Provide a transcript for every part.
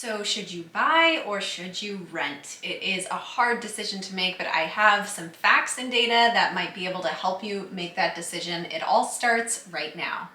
So should you buy or should you rent? It is a hard decision to make, but I have some facts and data that might be able to help you make that decision. It all starts right now.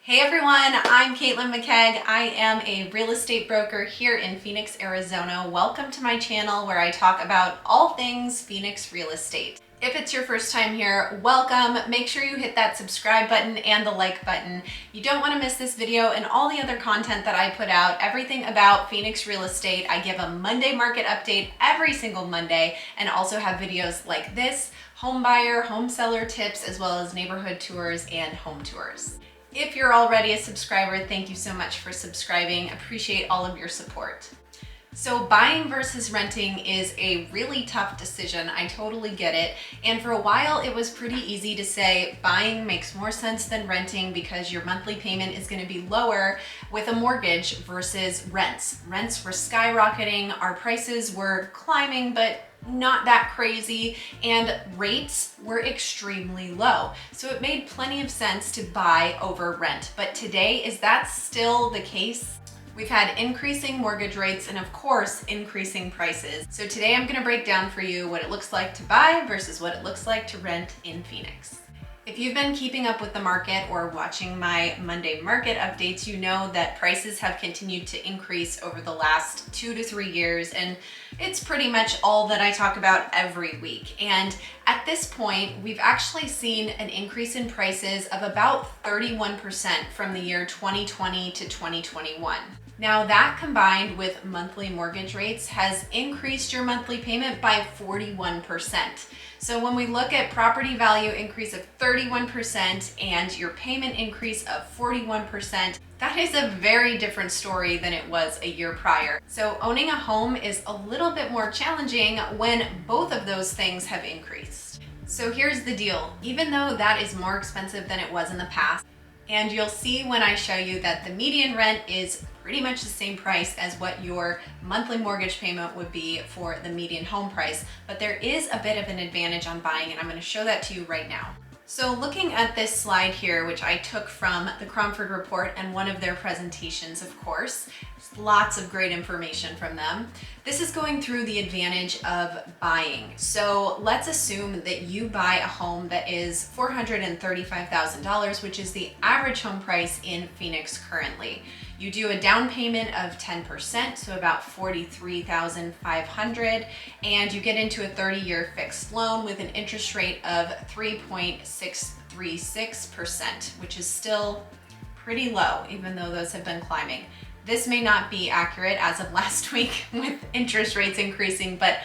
Hey everyone, I'm Caitlin McKegg. I am a real estate broker here in Phoenix, Arizona. Welcome to my channel where I talk about all things Phoenix real estate. If it's your first time here, welcome. Make sure you hit that subscribe button and the like button. You don't want to miss this video and all the other content that I put out, everything about Phoenix real estate. I give a Monday market update every single Monday and also have videos like this, home buyer, home seller tips, as well as neighborhood tours and home tours. If you're already a subscriber, thank you so much for subscribing. Appreciate all of your support. So buying versus renting is a really tough decision. I totally get it. And for a while, it was pretty easy to say buying makes more sense than renting because your monthly payment is going to be lower with a mortgage versus rents. Rents were skyrocketing. Our prices were climbing, but not that crazy, and rates were extremely low. So it made plenty of sense to buy over rent. But today, is that still the case? We've had increasing mortgage rates and of course, increasing prices. So today I'm gonna break down for you what it looks like to buy versus what it looks like to rent in Phoenix. If you've been keeping up with the market or watching my Monday market updates, you know that prices have continued to increase over the last 2 to 3 years, and it's pretty much all that I talk about every week. And at this point, we've actually seen an increase in prices of about 31% from the year 2020 to 2021. Now that combined with monthly mortgage rates has increased your monthly payment by 41%. So when we look at property value increase of 31% and your payment increase of 41%, that is a very different story than it was a year prior. So owning a home is a little bit more challenging when both of those things have increased. So here's the deal. Even though that is more expensive than it was in the past, and you'll see when I show you that the median rent is pretty much the same price as what your monthly mortgage payment would be for the median home price, but there is a bit of an advantage on buying, and I'm going to show that to you right now. So looking at this slide here, which I took from the Cromford Report and one of their presentations, of course, lots of great information from them. This is going through the advantage of buying. So let's assume that you buy a home that is $435,000, which is the average home price in Phoenix currently. You do a down payment of 10%, so about $43,500, and you get into a 30-year fixed loan with an interest rate of 3.636%, which is still pretty low, even though those have been climbing. This may not be accurate as of last week with interest rates increasing, but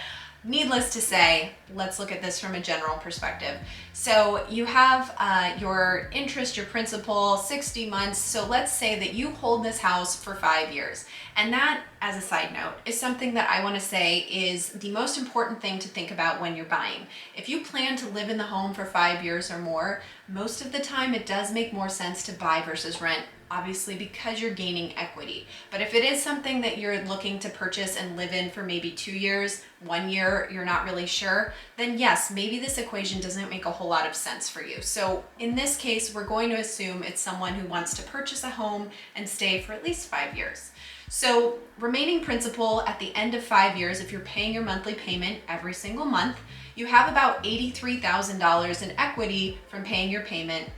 needless to say, let's look at this from a general perspective. So you have your interest, your principal, 60 months. So let's say that you hold this house for 5 years. And that, as a side note, is something that I want to say is the most important thing to think about when you're buying. If you plan to live in the home for 5 years or more, most of the time it does make more sense to buy versus rent, obviously because you're gaining equity. But if it is something that you're looking to purchase and live in for maybe 2 years, 1 year, you're not really sure, then yes, maybe this equation doesn't make a whole lot of sense for you. So in this case, we're going to assume it's someone who wants to purchase a home and stay for at least 5 years. So remaining principal at the end of 5 years, if you're paying your monthly payment every single month, you have about $83,000 in equity from paying your payment.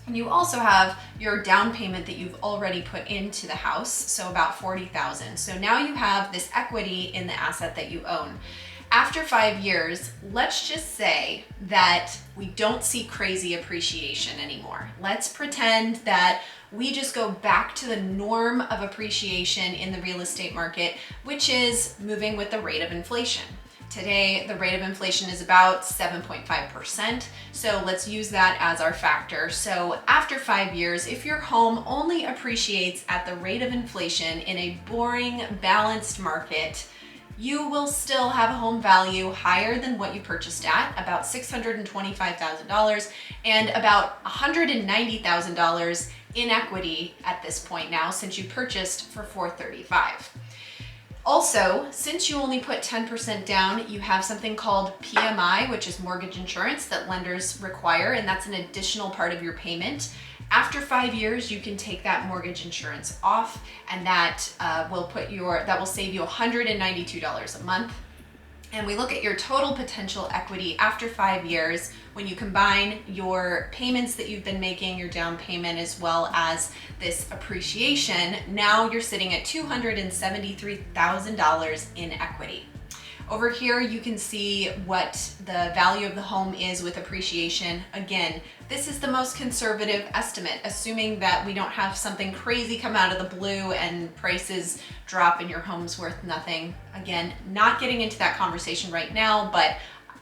And you also have your down payment that you've already put into the house, so about $40,000. So now you have this equity in the asset that you own. After 5 years, let's just say that we don't see crazy appreciation anymore. Let's pretend that we just go back to the norm of appreciation in the real estate market, which is moving with the rate of inflation. Today, the rate of inflation is about 7.5%. So let's use that as our factor. So after 5 years, if your home only appreciates at the rate of inflation in a boring, balanced market, you will still have a home value higher than what you purchased at, about $625,000, and about $190,000 in equity at this point now, since you purchased for $435,000. Also, since you only put 10% down, you have something called PMI, which is mortgage insurance that lenders require, and that's an additional part of your payment. After 5 years, you can take that mortgage insurance off, and that will save you $192 a month. And we look at your total potential equity after 5 years. When you combine your payments that you've been making, your down payment, as well as this appreciation, now you're sitting at $273,000 in equity. Over here, you can see what the value of the home is with appreciation. Again, this is the most conservative estimate, assuming that we don't have something crazy come out of the blue and prices drop and your home's worth nothing. Again, not getting into that conversation right now, but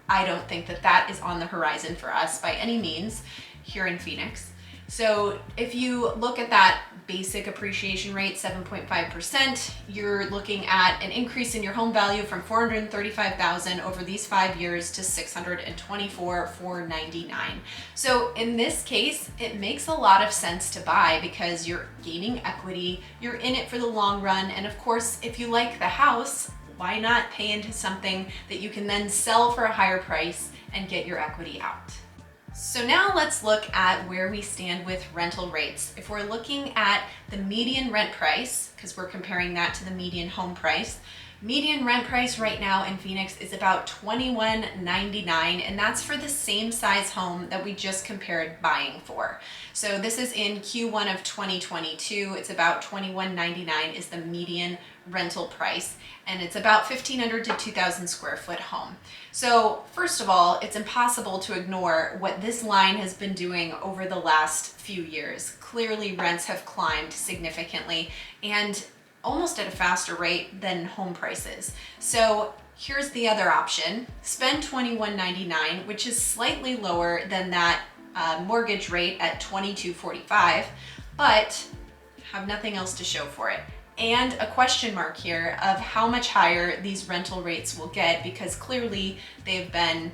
I don't think that that is on the horizon for us by any means here in Phoenix. So if you look at that basic appreciation rate, 7.5%, you're looking at an increase in your home value from $435,000 over these 5 years to $624,499. So in this case, it makes a lot of sense to buy because you're gaining equity, you're in it for the long run, and of course, if you like the house, why not pay into something that you can then sell for a higher price and get your equity out? So now let's look at where we stand with rental rates. If we're looking at the median rent price, because we're comparing that to the median home price, median rent price right now in Phoenix is about $21.99, and that's for the same size home that we just compared buying for. So this is in Q1 of 2022. It's about $21.99 is the median rental price, and it's about 1,500 to 2,000 square foot home. So first of all, it's impossible to ignore what this line has been doing over the last few years. Clearly, rents have climbed significantly and almost at a faster rate than home prices. So here's the other option. Spend $21.99, which is slightly lower than that mortgage rate at $22.45, but have nothing else to show for it. And a question mark here of how much higher these rental rates will get, because clearly they've been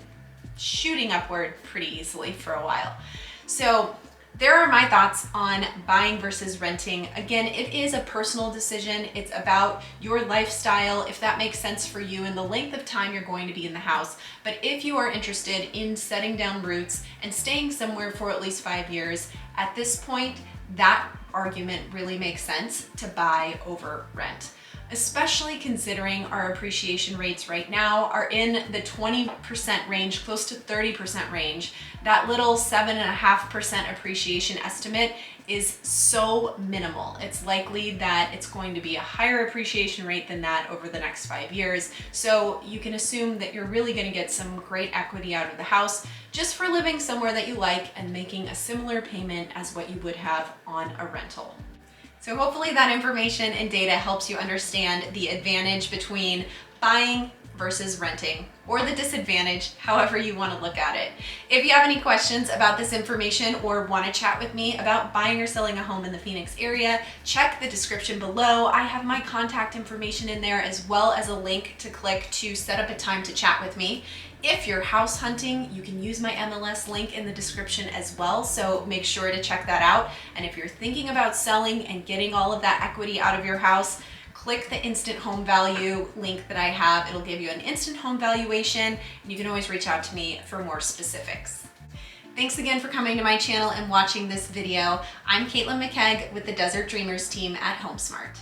shooting upward pretty easily for a while. So there are my thoughts on buying versus renting. Again, it is a personal decision. It's about your lifestyle, if that makes sense for you, and the length of time you're going to be in the house. But if you are interested in setting down roots and staying somewhere for at least 5 years, at this point, that argument really makes sense to buy over rent, especially considering our appreciation rates right now are in the 20% range, close to 30% range. That little 7.5% appreciation estimate is so minimal. It's likely that it's going to be a higher appreciation rate than that over the next 5 years. So you can assume that you're really going to get some great equity out of the house just for living somewhere that you like and making a similar payment as what you would have on a rental. So hopefully that information and data helps you understand the advantage between buying versus renting, or the disadvantage, however you want to look at it. If you have any questions about this information or want to chat with me about buying or selling a home in the Phoenix area, check the description below. I have my contact information in there, as well as a link to click to set up a time to chat with me. If you're house hunting, you can use my MLS link in the description as well, so make sure to check that out. And if you're thinking about selling and getting all of that equity out of your house, click the instant home value link that I have. It'll give you an instant home valuation, and you can always reach out to me for more specifics. Thanks again for coming to my channel and watching this video. I'm Caitlin McKegg with the Desert Dreamers team at HomeSmart.